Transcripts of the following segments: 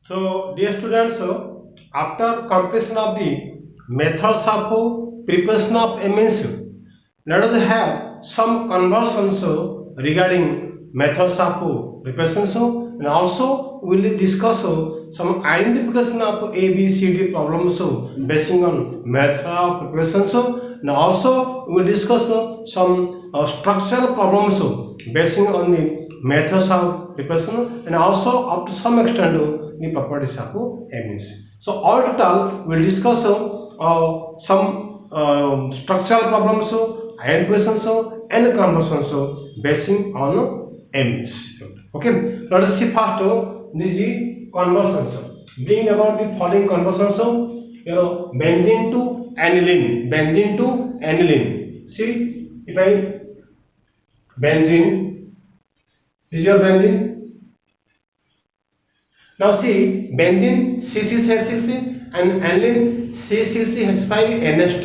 So, dear students, after completion of the methods of preparation of amines, let us have some conversions regarding methods of preparation, and also we will discuss some identification of A, B, C, D problems based on method of preparation, and also we will discuss some structural problems based on the methods of preparation, and also up to some extent the properties of amines. So all total we will discuss some structural problems, identifications and conversions based on amines. Okay, let us see first the conversions. Bring about the following conversions. Benzene to aniline, benzene to aniline. See, if I benzene, this is your benzene. Now see, benzene C6H6 and aniline C6H5NH2.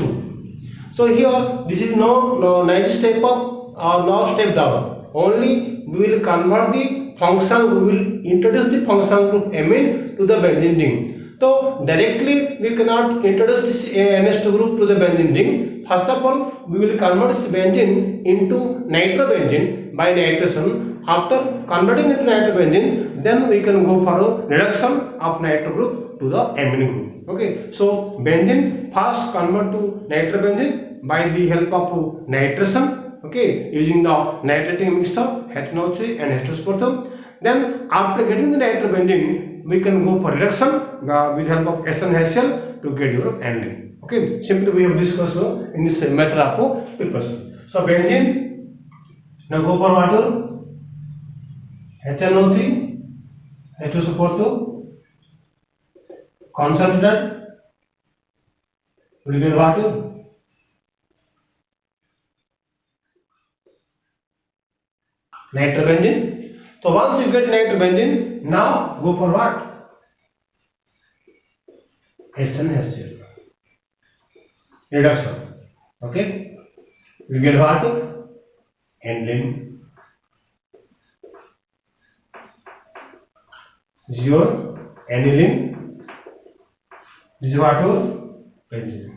So here this is no next step up or no step down. Only we will convert the function. We will introduce the function group amine to the benzene ring. So directly we cannot introduce this NH2 group to the benzene ring. First of all, we will convert this benzene into nitrobenzene by nitration. After converting into nitrobenzene, then we can go for a reduction of nitro group to the amine group. Okay, so benzene first convert to nitrobenzene by the help of nitration. Okay, using the nitrating mixture HNO3 and H2SO4. Then after getting the nitrobenzene, we can go for reduction with help of SnHCl to get your aniline. Okay, simply we have discussed in this method of preparation. So benzene, now go for water. HNO3, H2SO4, concentrated, will get water. Nitrobenzene. So once you get nitrobenzene, now go for what? SnHCl. Reduction. Okay. You get water. Aniline. This is your aniline. This is what your benzene.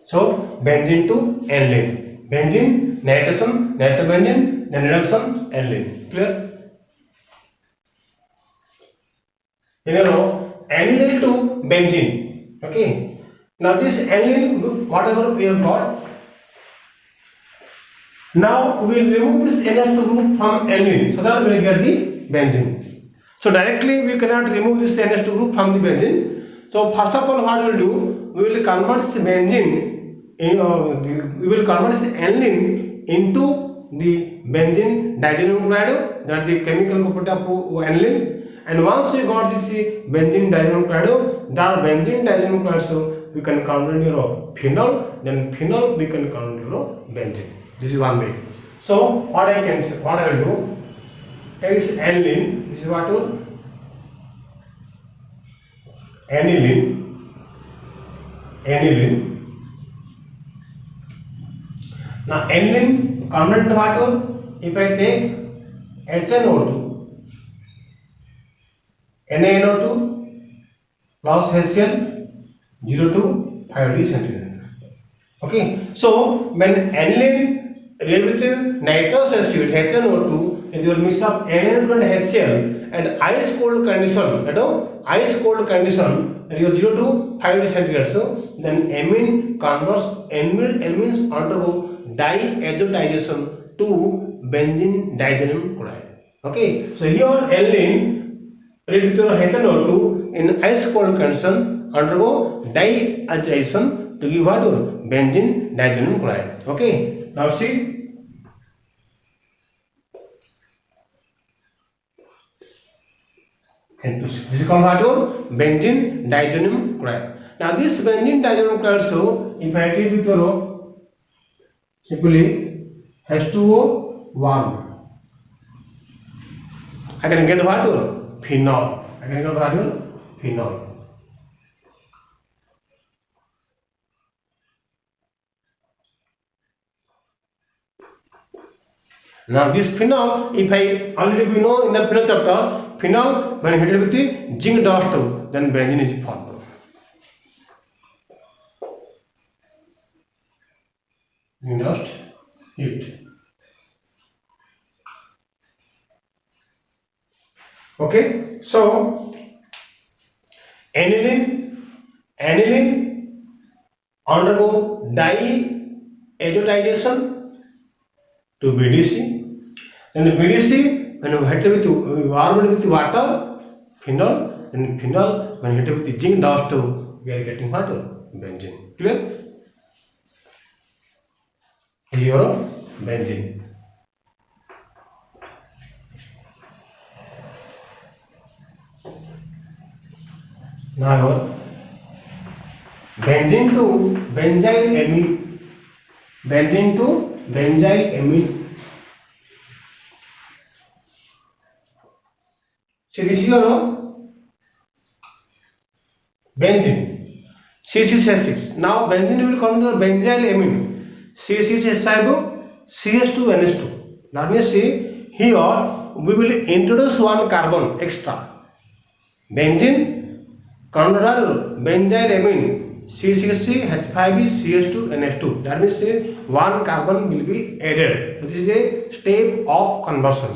So benzene to aniline. Benzene, nitration, nitrobenzene, then reduction, aniline. Clear? Aniline to benzene. Okay. Now this aniline, whatever we have got. Now we will remove this NH2 group from aniline, so that we will get the benzene. So directly we cannot remove this NH2 group from the benzene. So first of all, what we will do, we will convert this benzene we will convert this aniline into the benzene diazonuclide, that is the chemical property of aniline. And once we got this benzene diazonuclide, that benzene diazonuclide, so we can convert your phenol, then phenol we can convert your benzene. This is one way. So what I can say, what I will do, take this aniline. This is what will aniline. Now aniline convert to what will? If I take HNO2, NaNO2 plus HCl 0 to 5 degree centigrade. Okay. So when aniline react with nitrous acid HNO2 and your mix of NaNO2 and HCl and ice cold condition, ice cold condition, and you 0 to 5 degree centigrade. So then amine converts, amines undergo diazotization to benzene diazonoyl chloride. Okay, so here aniline react with your HNO2 in ice cold condition undergo diazotization to give what? Benzene diazonoyl chloride. Okay, now see. This is called what? Benzene diazonoyl chloride. Now this benzene diazonoyl chloride, so if I treat with your simply H2O1, I can get what? Phenol. I can get what? Phenol. Now this phenol, if I already we know in the phenol chapter, phenol when heated with the zinc dust, then benzene is formed. Zinc dust heat. Okay, so aniline undergo diazotization to BDC. Then the BDC when heated with warmed with water, phenol, and phenol when heated with the zinc dust, we are getting what? Benzene. Clear? Here benzene. Now benzene to benzyl amine. Benzene to benzyl amine. So this is your benzene. C6H6. Now benzene will come to benzyl amine. C6H5 CH2NH2. That means see here we will introduce one carbon extra. Benzene converted benzyl amine C6H5CH2NH2. That means one carbon will be added. So this is a step of conversion.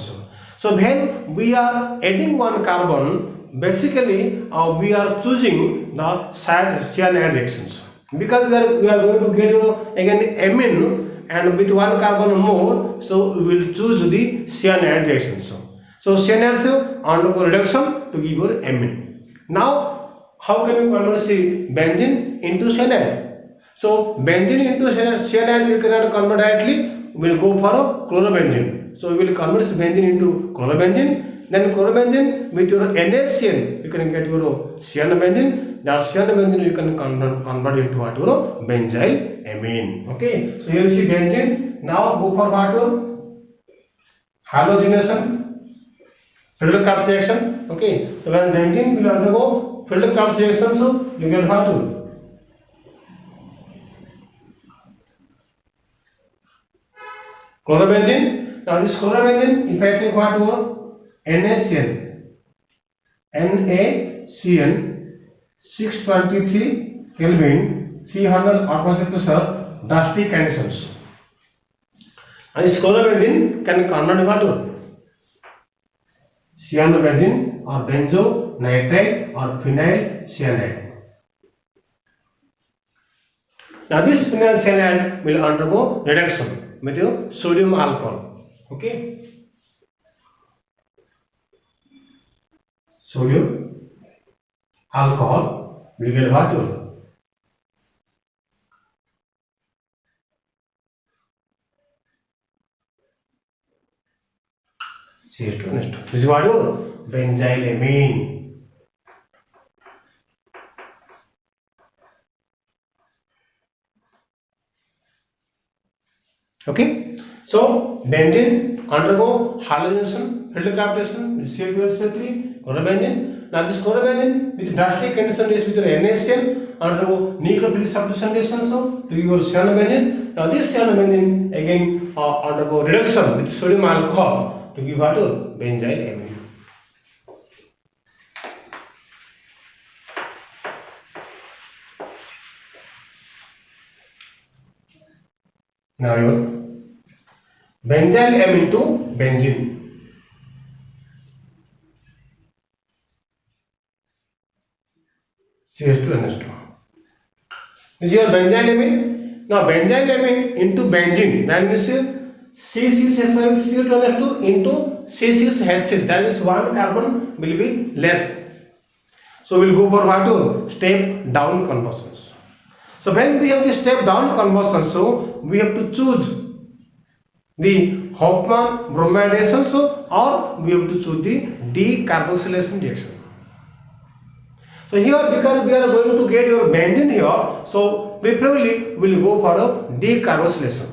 So when we are adding one carbon, basically we are choosing the cyanide reactions, because we are going to get again amine and with one carbon more, so we will choose the cyanide reactions. So cyanides undergo reduction to give your amine. Now how can we convert benzene into cyanide? So benzene into cyanide we cannot convert directly, we will go for chlorobenzene. So we will convert benzene into chlorobenzene. Then chlorobenzene with your NaCN, you can get your cyanobenzene. That cyanobenzene you can convert into what? Your benzyl amine. Okay. So here you see benzene. Now go for what? Halogenation, Friedel-Crafts reaction. Okay. So when benzene will undergo Friedel-Crafts reaction, so you get what? Chlorobenzene. Now this chlorobenzene, if I take what over NaCN, NaCN 623 Kelvin, 300 atmosphere pressure, drastic conditions. And this chlorobenzene can convert what to cyanobenzene or benzonitride or phenyl cyanide. Now this phenyl cyanide will undergo reduction with your sodium alcohol. Okay, sodium alcohol will get what? CH2NH2. This is what your benzyl amine. Okay, so benzene undergo halogenation, Friedel-Crafts CH2SO3, chlorobenzene. Now this chlorobenzene with drastic condition is with your NaCN undergo nucleophilic substitution reaction, so to your cyanobenzene. Now this cyanobenzene again undergo reduction with sodium alcohol to give what? Benzyl amine. Now your benzyl amine to benzene. CH2NH2. This is your benzyl amine. Now benzyl amine into benzene. That means C6H5CH2NH2 into C6H6. That means one carbon will be less. So we will go for what? Step down conversions. So when we have the step down conversion, so we have to choose the Hofmann bromide reaction, or we have to choose the decarboxylation reaction. So here, because we are going to get your benzene here, so preferably we will go for a decarboxylation.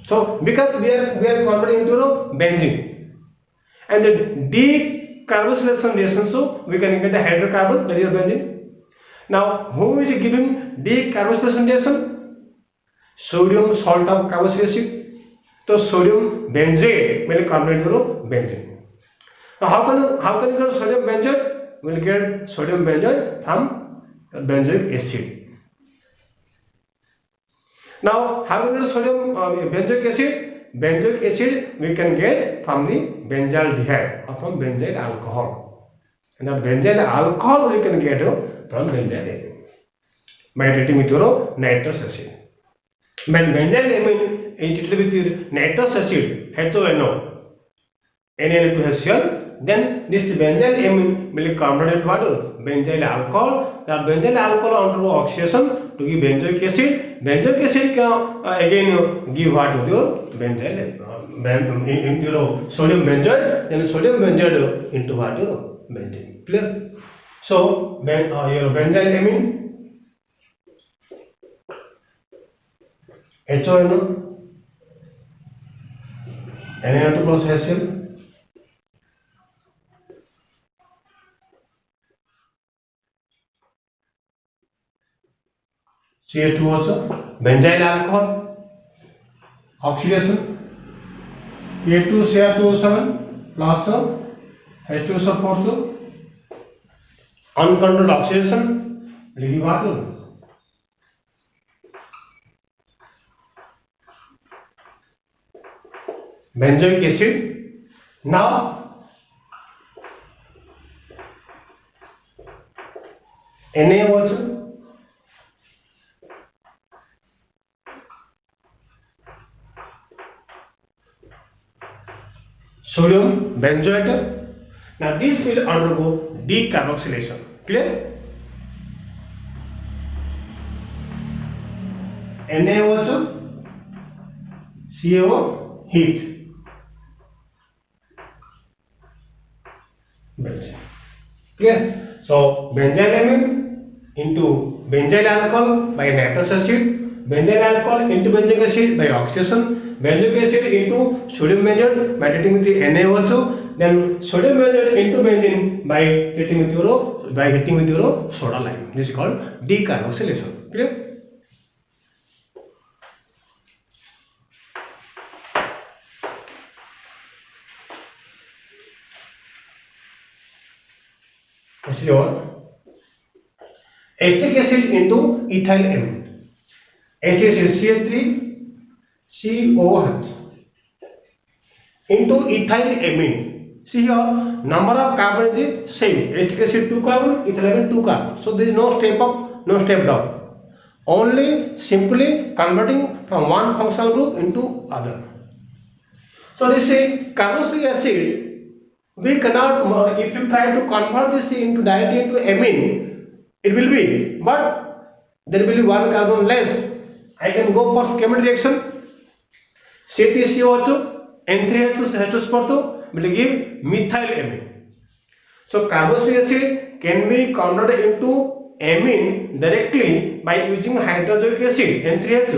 So because we are converting into benzene, and the decarboxylation reaction, so we can get a hydrocarbon, that is benzene. Now who is giving decarboxylation reaction? Sodium salt of carboxylic acid. So sodium benzoate will convert to benzene. Now how can you get sodium benzoate? We'll get sodium benzoate from benzoic acid. Now how can you get sodium benzoic acid? Benzoic acid we can get from the benzaldehyde or from benzyl alcohol. And the benzyl alcohol we can get from benzylamine by treating with your nitrous acid. When benzylamine is treated with nitrous acid, HONO, Na2HCl, then this benzylamine will convert to what? Benzyl alcohol. That benzyl alcohol undergo oxidation to give benzoic acid. Benzoic acid can again give what to your benzyl into sodium benzoate. Then sodium benzoate into what your benzene. Clear? So your benzylamine HONO Na2 plus HCl. CH2 also benzyl alcohol oxidation A2Cr2O7 plus H2SO4 uncontrolled oxidation will give what? Benzoic acid. Now Na also sodium benzoate. Now this will undergo decarboxylation. Clear? NaOH, CO, heat. Clear? So benzylamine into benzyl alcohol by nitrous acid, benzyl alcohol into benzoic acid by oxidation, benzoic acid into sodium benzoate by treating with the NaOH, then sodium benzoate into benzene by hitting with your soda lime. This is called decarboxylation. Clear? Your acetic acid into ethyl amine. Acetic acid CH3COH into ethyl amine. See here, number of carbon is same. Acetic acid 2 carbon, ethyl amine 2 carbon. So there is no step up, no step down. Only simply converting from one functional group into other. So this is carboxylic acid. We cannot, if you try to convert this into directly into amine, it will be, but there will be one carbon less. I can go for chemical reaction. C3CO2, N3H2SO4 will give methyl amine. So carboxylic acid can be converted into amine directly by using hydroxylic acid N3H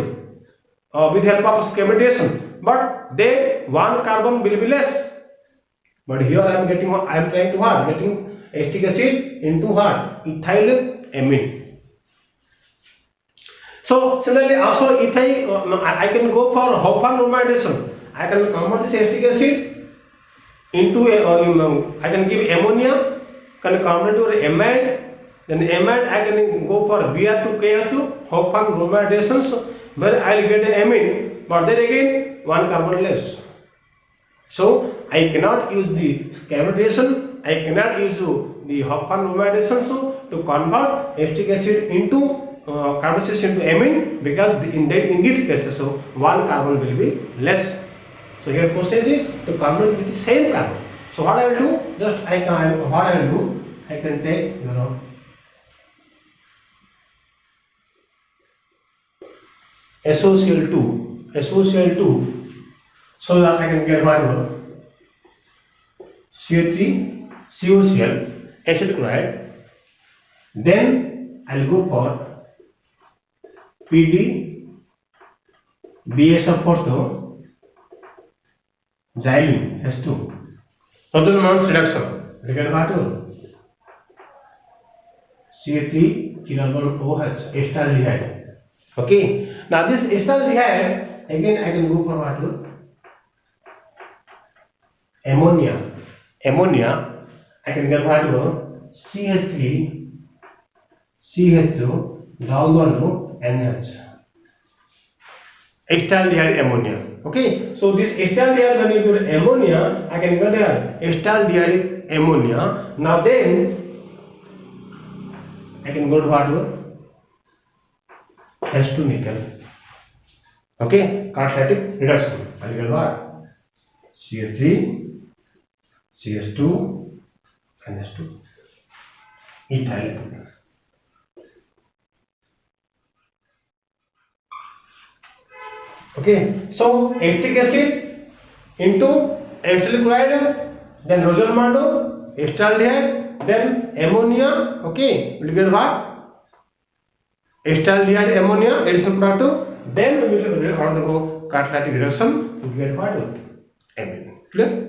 with help of chemical reaction. But then one carbon will be less. But here I am trying to what? Getting acetic acid into what? Ethyl amine. So similarly also if I can go for Hoffman normalization. I can convert this acetic acid into I can give ammonia, can convert to amide. Then amide I can go for Br2KH2 Hoffman normalization, where I will get amine, but then again one carbon less. So I cannot use the chemical, I cannot use the Hoffman normalization to convert acetic acid into carboxylic into amine, because in these cases so one carbon will be less. So here question is to convert with the same carbon. So what I will do? Just I can take SOCl2 so that I can get one CO3 COCl acid chloride. Then I will go for PD BSO4 xylene H2. Total amount reduction. Regard what? CH3 carbon OH acetaldehyde. Okay. Now this acetaldehyde again I can go for what? ammonia, ammonia, I can get value CH3 CH2 double bond to NH. Acetaldehyde ammonia. Okay, so this acetaldehyde when you do ammonia, I can get there acetaldehyde ammonia. Now then I can go to what? H2 nickel. Okay, catalytic reduction. I will get what? CH3 CH2 NH2 ethyl. Okay, so acetic acid into acetyl chloride, then Rosenbando, acetaldehyde, then ammonia. Okay, we will get what? Acetaldehyde ammonia additional product. Then we will undergo catalytic reduction. We will get what? Amine. Clear?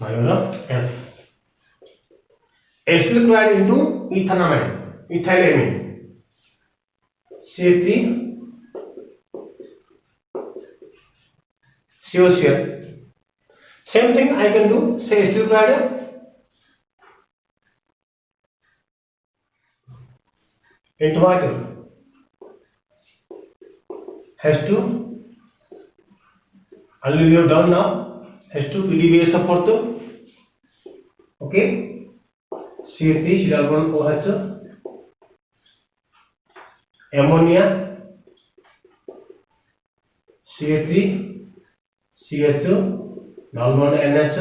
Now you know F. Acetyl chloride into ethanamine, ethylamine. CH3 COCl. Same thing I can do. Say acetyl chloride into what? H2. Only we have done now. H2 PDBS support. Okay. CH3 CH1 OH. Ammonia. CH3 CH2 double bond NH.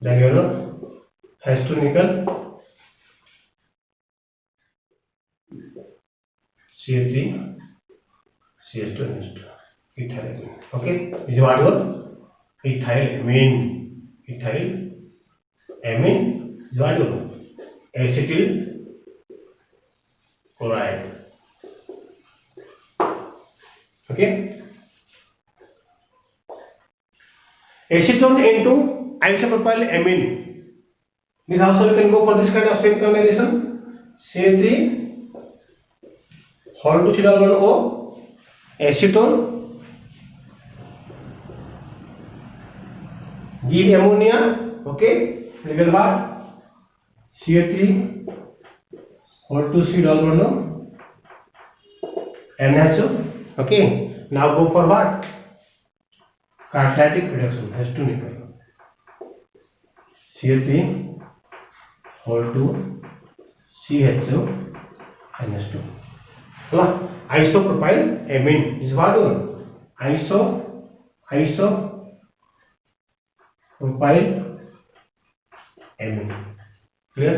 Then you know H2 nickel. CH3 CH2 NH2 ethylamine. Okay, this is what your ethylamine. Ethylamine is what your acetyl chloride. Okay, acetone into isopropyl amine. This also you can go for this kind of same combination. CH3 whole to double O acetone give ammonia. Okay, we get what? CH3 whole to C double O NH. Okay, now go for what? Catalytic reduction H2 nickel. CH3 whole to CHO NH2. Isopropyl amine is what? Isopropyl amine. Clear?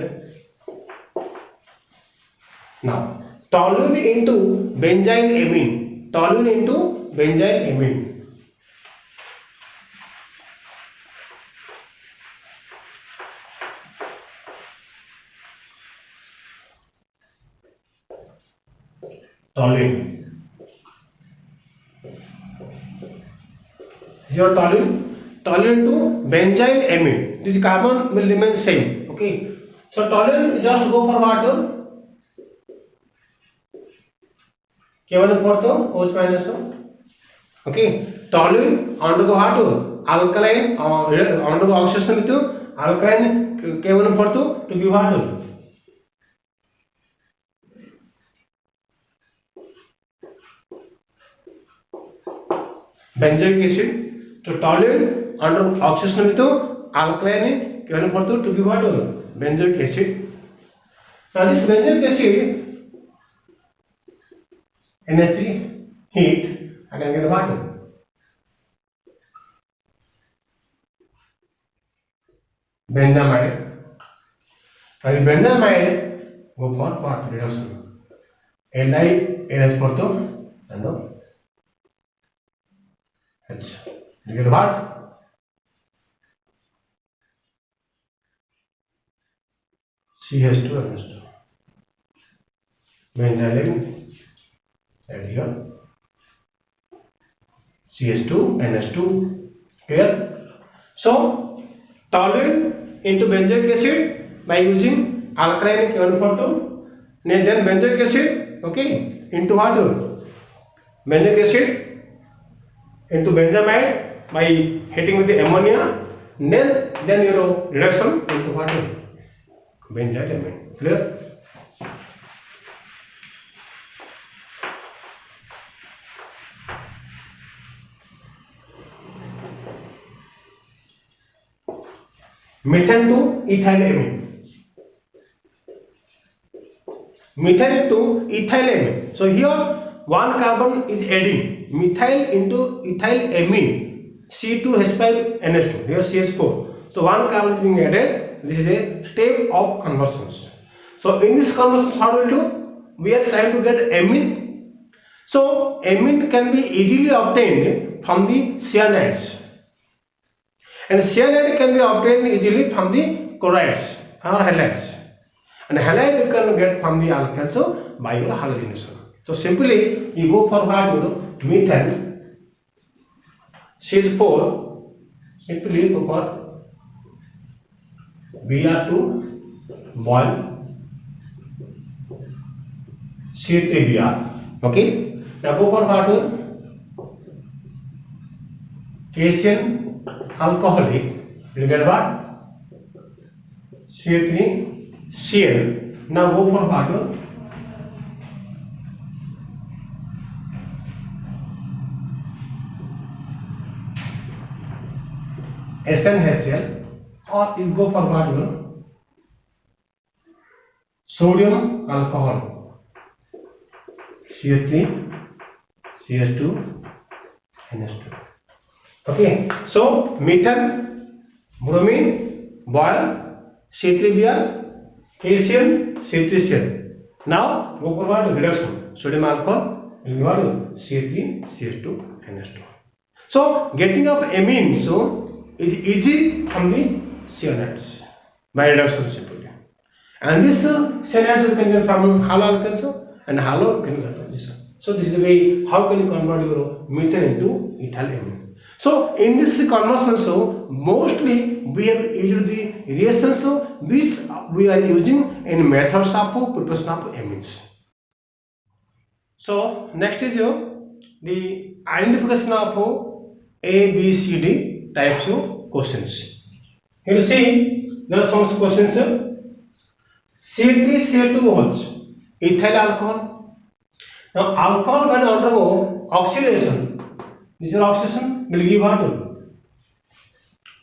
Now toluene into benzyl amine. Toluene into benzyl amine. Toluene. Your toluene. Toluene to benzyl amine. This carbon will remain same. Okay. So toluene just go for what? K1 for the OH minus. Okay. Toluene undergo what? Alkaline undergo oxidation with alkaline K1 for to give what? Benzoic acid. So toluene under oxidation with alkaline K1 for to give what? Benzoic acid. Now this benzoic acid NH3 heat I can get what? Benzamide. Now benzamide go for what? Reduction. Li NH for to and H. You get what? CH2 NH2. Benzyl add here CH2 NH2 Clear? So toluene into benzoic acid by using alkaline N42, then benzoic acid, okay, into what? Benzoic acid into benzamide by heating with the ammonia, then your reduction into what? Benzylamine. Clear? Methane to ethylamine. Methane to ethylamine. So here one carbon is adding methyl into ethylamine, C2H5NH2. Here CH4. So one carbon is being added. This is a step of conversions. So in this conversion, how will do? We are trying to get amine. So amine can be easily obtained from the cyanides, and cyanide can be obtained easily from the chlorides or halides, and halide you can get from the alkyls by your halogenation. So simply you go for what? Your methane CH4, simply go for Br2 boil C3Br. Okay, now go for what? Cation alcoholic, you get what? C3Cl. Now go for what? SnHCl, or you go for what? Sodium alcohol, CH3 CH2 NH2. Okay, so methane, bromine, boil, C3Br, Cation, C3Cl. Now go for what? Reduction, sodium alcohol, C3CH2 NH2. So getting of amine so is easy from the cyanides by reduction simply, and this cyanides you can get from halo alkyls and halo you can get from this. So this is the way how can you convert your methane into ethylamine. So in this conversion, so mostly we have used the reactions which we are using in methods of preparation of amines. So next is the identification of A, B, C, D types of questions. You see there are some questions. C3Cl2 ethyl alcohol. Now alcohol when undergo oxidation, this is oxidation will give what?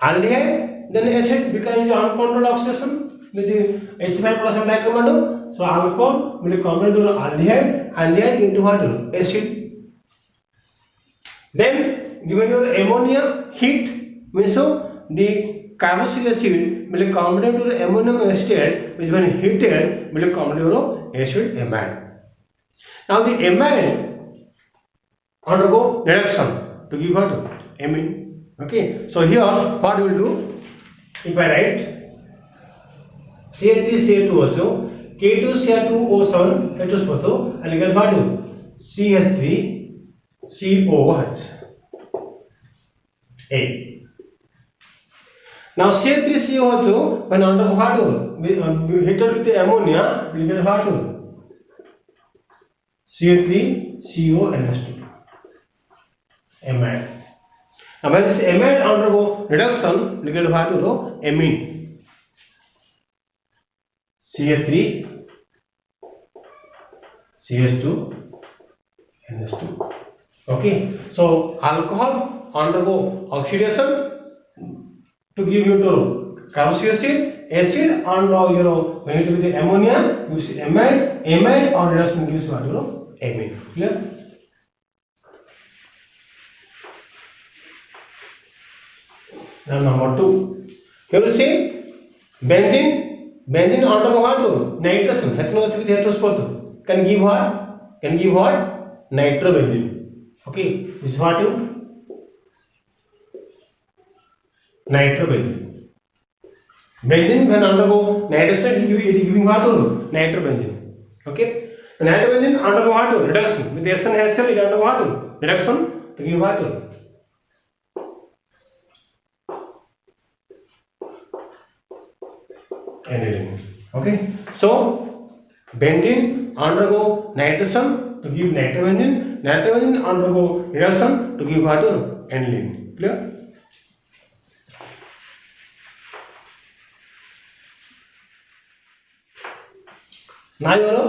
Aldehyde, then acid, because it is uncontrolled oxidation with the H5 plus dicarbonate. So alcohol will convert to aldehyde into what? Acid. Then given your ammonia heat means so the carboxylic acid will convert to ammonium acetate, which when heated will convert to acid amide. Now the amide undergo reduction to give what? Amine. Okay, so here what we will do? If I write CH3Cl2 K2Cl2O7 H2SO, I will get what? CH3COH A. Now CH3COH when undergo what? Heated with the ammonia, we will get what? CH3CONH2 amide. Now when this amide undergo reduction, we get what? Amine. CH3 CH2 NH2. Okay, so alcohol undergo oxidation to give you to carboxylic acid, and when it with the ammonia gives amide or reduction gives what? Amine. Clear? Now number 2, here you see benzene undergo what? Nitration, hexanoate with H2SO can give what? Nitrobenzene. Okay, this is what? Nitrobenzene. Benzene when undergo nitration, it is giving what? Nitrobenzene. Okay, nitrobenzene undergo what? Reduction with SnHCl, it undergo what? Reduction to give what? aniline. Okay, so benzene undergo nitration to give nitrobenzene, nitrobenzene undergo reduction to give what? Aniline. Clear? Now you know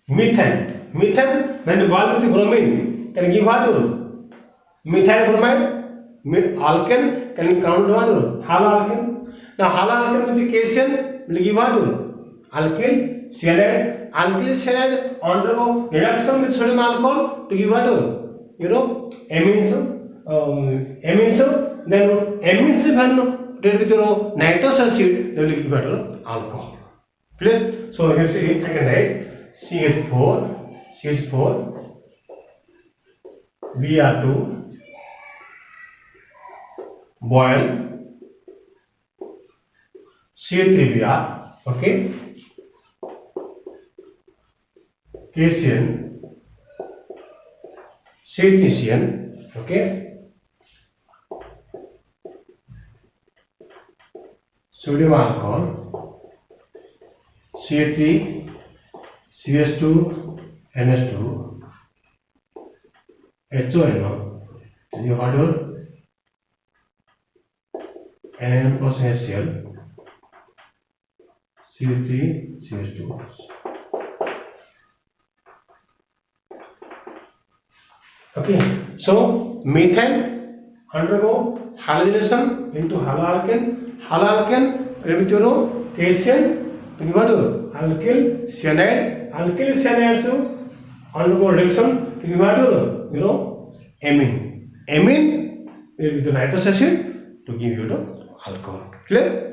methane. Methane when you boil with the bromine can give what? Methyl bromide. Alkane can count what? Haloalkane. Now haloalkane with the cation will give what? Alkyl cyanide. Alkyl cyanide undergo reduction with sodium alcohol to give what? Amines. Amines. Then amines when treated with nitrous acid they will give what? Alcohol. Clear? So here I can write CH4 Br2 boil CH3Br, okay, cation C3CN, okay, sodium alcohol CH3 CH2 NH2 HONO, the order NN plus HCl CH3 CH2. Okay, so methane undergo halogeniation into haloalkane. Haloalkane with cation to give what? Alkyl cyanide. Alkyl cyanides undergo reduction to give what? Amine. Amine with nitrous acid to give you the alcohol. Clear?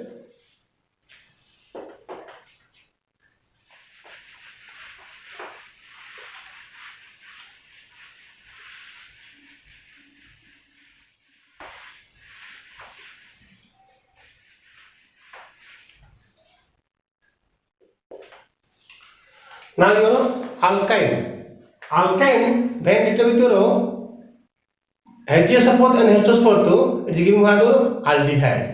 Now alkyne. Alkyne when it with H support and H support it is giving what? Aldehyde.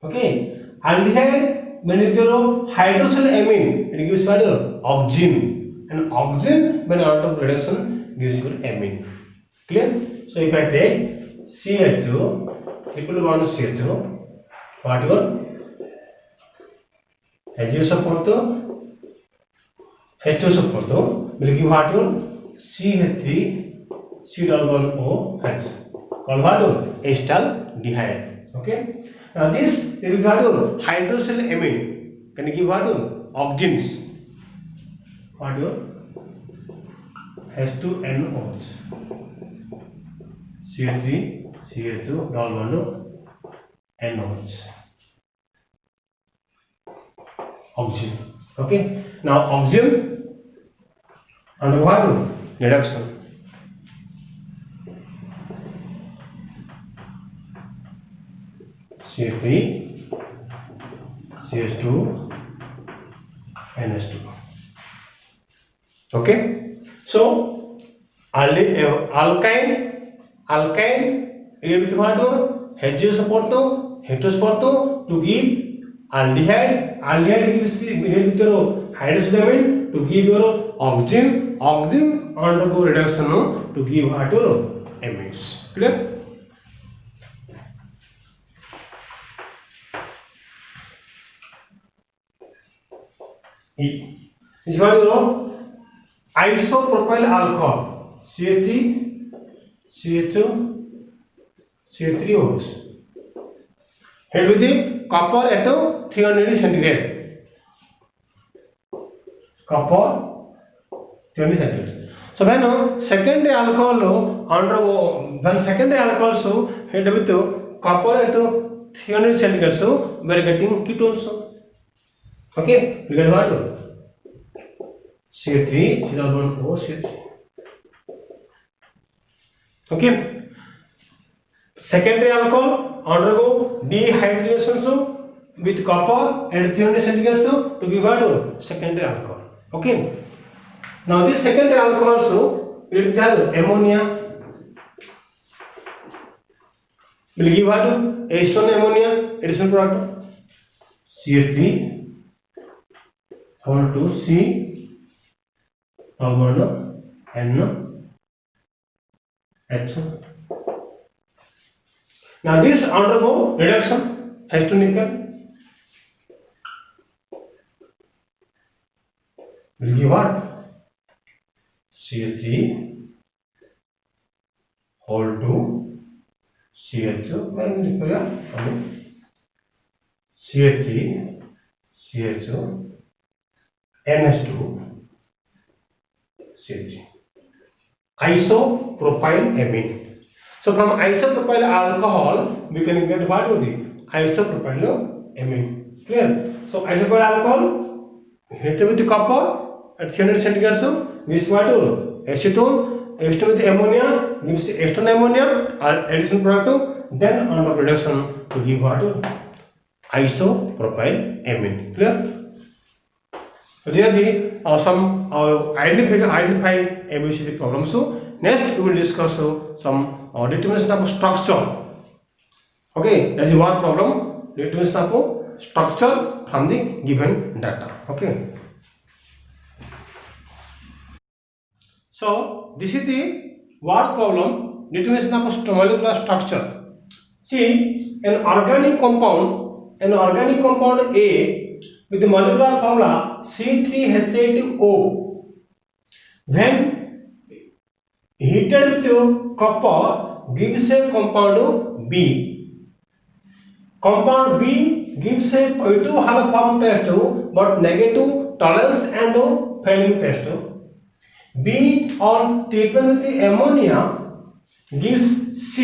Okay, aldehyde when it hydroxyl amine it gives what? Oxime, and oxime when out of reduction gives you amine. Clear? So if I take CHO triple bond CHO, what your H support H2 support will give what? CH3 C double bond OH called what? Acetaldehyde. Okay. Now this is what? Hydroxyl amine can give what? Oxines. What? H2NOH CH3 CH2 double bond NOH oxygen. Okay. Now oxygen under what? Reduction. CH3 CH2 NH2. Okay. So alkyne with what? H support to give aldehyde. Aldehyde gives hydroxyl amine to give your oxygen. Oxygen undergo reduction to give what? Amines. Clear? E. This is what isopropyl alcohol CH3 CHO CH3OH head with the copper at 300 centigrade. Copper 300 centigrade. So when secondary alcohol undergo secondary alcohols head with copper at 300 centigrade, so we are getting ketones. Okay, we get what? CH3 C double CH3. Okay. Secondary alcohol undergo dehydrogenation with copper at 300 centigrade to give what? Secondary alcohol. Okay. Now this secondary alcohol will have ammonia. Will give what? Acetone ammonia additional product CH3 hold to C bond NH. Now this undergo reduction H to nickel will give what? CH3 hold to CH2 CH3 CH2 NH2 CH3 isopropyl amine. So from isopropyl alcohol we can get what only isopropyl amine. Clear? So isopropyl alcohol heated with the copper at 300 centigrade. So this what acetone, acetone with ammonia gives acetone ammonia or addition product. Then under reduction to give what isopropyl amine. Clear? So these are the some identify ABCD problems. So next we will discuss some determination of structure. Okay, that is one problem. Determination of structure from the given data. Okay. So this is the word problem, determination of molecular structure. See, an organic compound A with the molecular formula C3H8O, when heated with copper gives a compound B. Compound B gives a positive haloform test but negative tolerance and failing test. B on treatment with ammonia gives C,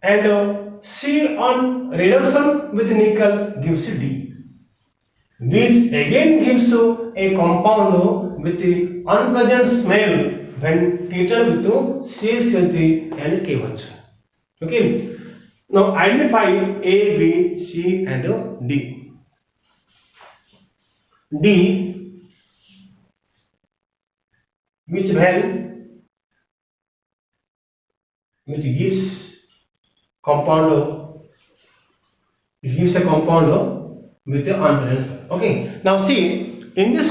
and C on reduction with nickel gives D. Which again gives a compound with the unpleasant smell when treated with CH3 and KH. Okay. Now identify A, B, C and D. D, which gives a compound with the unpleasant smell. Okay. Now see, in this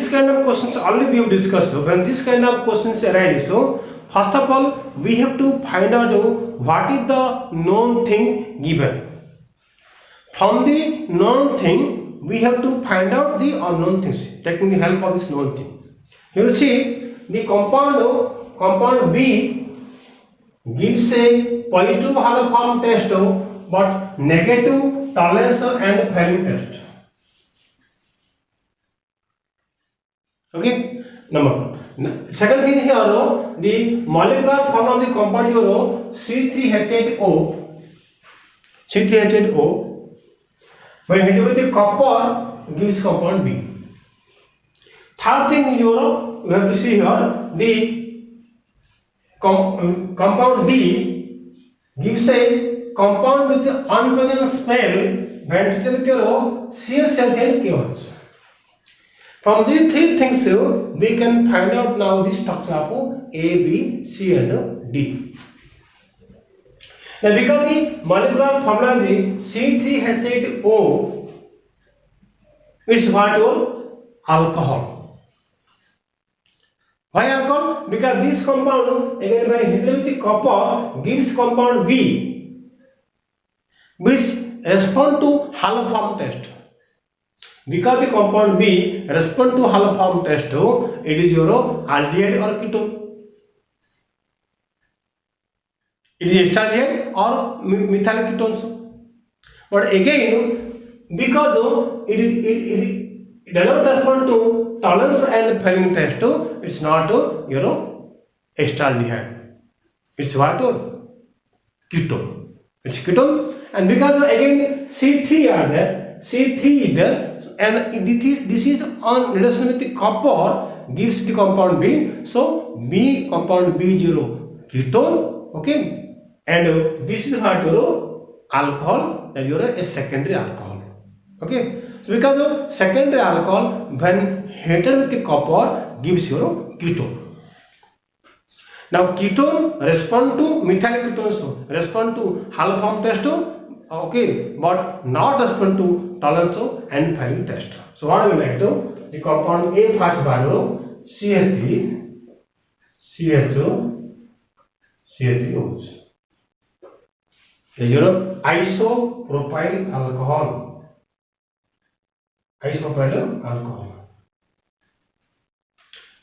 kind of questions already we have discussed. When this kind of questions arise, so first of all we have to find out what is the known thing given. From the known thing we have to find out the unknown things, taking the help of this known thing. You will see the compound B gives a positive haloform test but negative tolerance and failing test. Okay. Second thing here, the molecular form of the compound here C3H8O when heated with the copper gives compound B. Third thing is you have to see here the compound D gives a compound with the unpleasant smell when heated with your CH and KH. From these three things we can find out now the structure of A, B, C and D. Now because the molecular formula is C3H8O, it's what your alcohol. Why alcohol? Because this compound again when heated with the copper gives compound B which respond to haloform test. Because the compound B respond to haloform test, it is your aldehyde or ketone. It is estradiol or methyl ketones. But again, because it does not respond to tolerance and failing test, it's not your estradiol. It's what? Ketone. It's ketone, and because again C3 are there, C3 is there. And this is on reduction with the copper gives the compound B. So B compound B0 ketone. Okay, and this is what your alcohol, that you are a secondary alcohol. Okay, so because of secondary alcohol when heated with the copper gives your ketone. Now ketone respond to methyl ketones, respond to haloform test okay, but not respond to tolerance and failing test. So what I will write to the compound A first value CH3 CHO CH3OH. The your isopropyl alcohol. Isopropyl alcohol.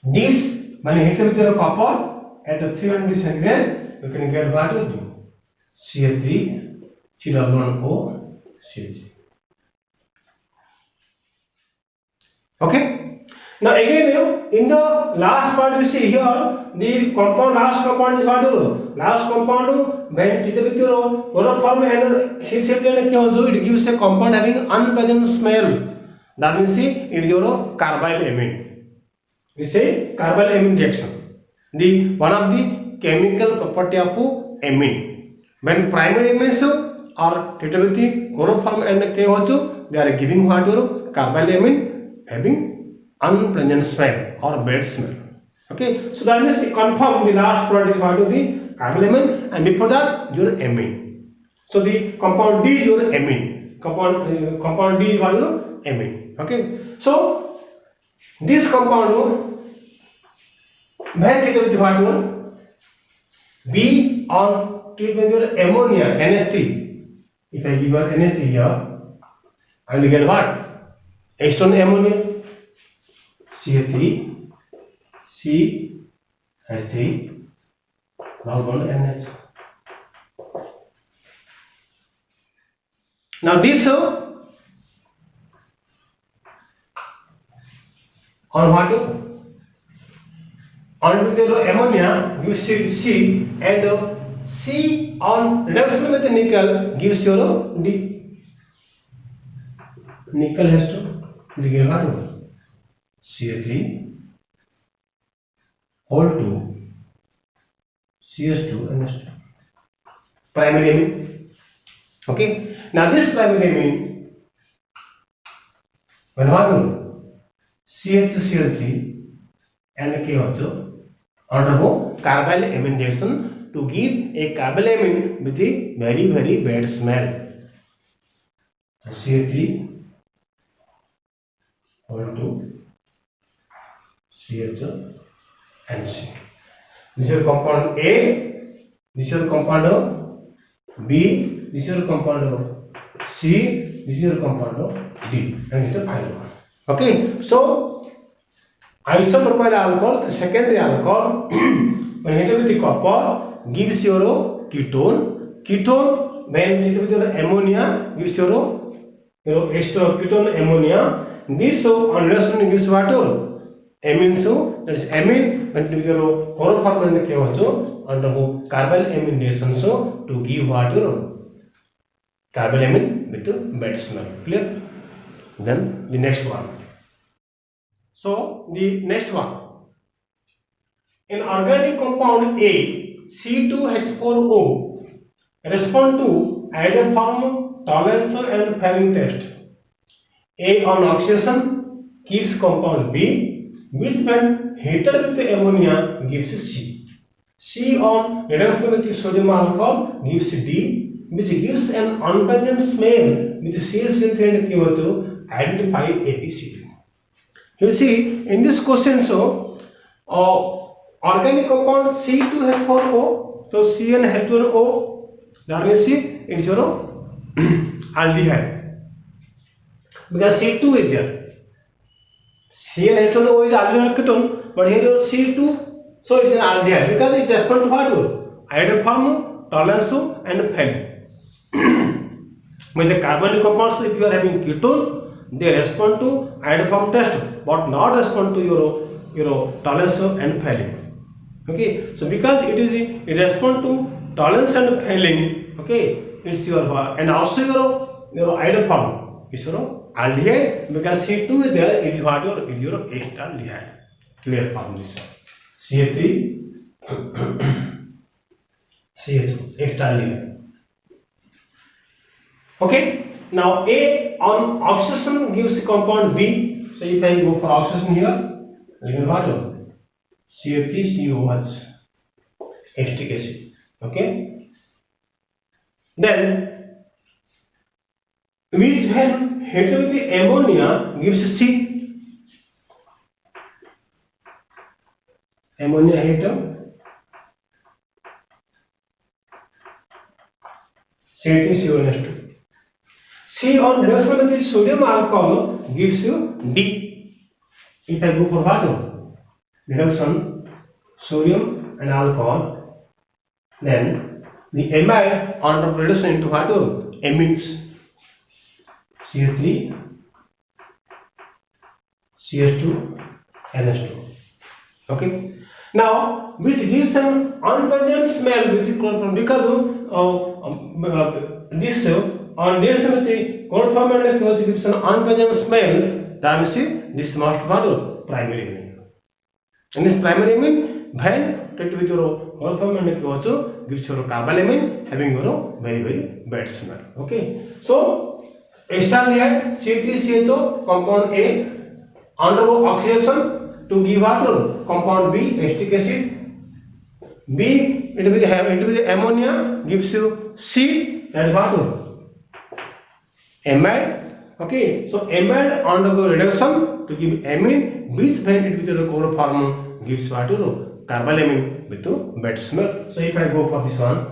This when you hit with your copper at 300 centigrade, you can get what you do. CH3 C-double-bond-O CH3. Okay. Now again, in the last part you see here the compound, last compound is what? Last compound when treated with your chloroform and CH3, it gives a compound having unpleasant smell. That means it is your carbyl amine. We say carbyl amine reaction. The one of the chemical property of amine. When primary amines are treated with the chloroform and KOH, they are giving what? Your carbyl amine having unpleasant smell or bad smell. Okay, so that means confirm the last product is what to the carbyl amine, and before that your amine. So the compound D is your amine. Compound D is what your amine. Okay, so this compound when treated with what your B on treatment with your ammonia NH3. If I give her NH3 here, I will get what? Acetone ammonia. CH3 CH3 now bond NH. Now this on what? On the ammonia gives C and C on reduction with nickel gives your D. Nickel has to give what? CH3 whole 2 CH2 and S2 primary amine. Okay, now this primary amine when what CH3 and KOH undergo carbyl amine reaction to give a carbyl amine with a very bad smell. So CH3 whole 2 CH and C. This is your compound A, this is your compound B, this is your compound C, this is your compound D, and this is the final one. Okay, so isopropyl alcohol, the secondary alcohol, when heated with the copper, gives your ketone. Ketone, when heated with your ammonia, gives your ketone ammonia. This on reaction gives what? Amine, so that is amine when with your chloroform and KOH undergo carbyl amine reaction so to give what your carbyl amine with bad smell. Clear? Then the next one. So the next one. In organic compound A, C2H4O respond to iodoform, tolerance and failing test. A on oxidation gives compound B, which when heated with the ammonia gives C. C on reduction with the sodium alcohol gives D, which gives an unpleasant smell with CH3 and KOH. Identify ABCD. You see in this question, so organic compound C2H4O, so CN H2O, that means C it's your aldehyde because C2 is there. CnH2O is aldehyde ketone, but here your C2, so it is an aldehyde because it responds to what? Iodoform, tolerance and failing. With the carbonic compounds, if you are having ketone, they respond to iodoform test, but not respond to your tolerance and failing. Okay, so because it responds to tolerance and failing. Okay, it's your and also your iodoform is your aldehyde because C2 is there, it is what your acetaldehyde. Clear from this one. CH3 CH2 acetaldehyde. Okay, now A on oxidation gives the compound B. So if I go for oxidation here, you can what? CH3COH acetic acid. Okay, then which when heated with the ammonia gives C. Ammonia heater, C3CONS2. C on reduction with the sodium alcohol gives you D. If I go for what? Reduction sodium and alcohol, then the amide on reduction into what? Amines. CH3, CH2, NH2. Okay. Now, which gives an unpleasant smell with the chloroform because this on this with the chloroform gives an unpleasant smell. That means this must be primary amine. And this primary amine when treated with your chloroform and gives your carbalamine having your very bad smell. Okay. So acetaldehyde C3CHO compound A undergo oxidation to give what? Compound B, acetic acid. B into the ammonia gives you C, that is what? Amide. Okay, so amide undergo reduction to give amine, which when it with the chloroform gives what? Carbalamine with bad smell. So if I go for this one,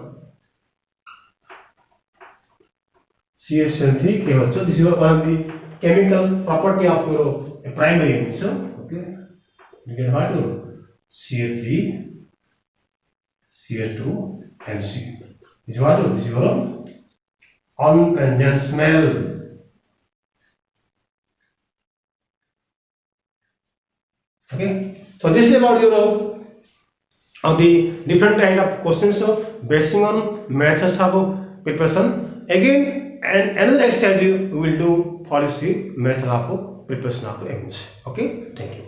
CH3 KO. This is one of the chemical property of your primary amine. So okay. You get what? CH3, CH2, and C. This is what? This is your unpleasant smell. Okay. So this is about your the different kind of questions based on methods of preparation. Again, and another exercise we will do for this method of preparation of amines. Okay. Thank you.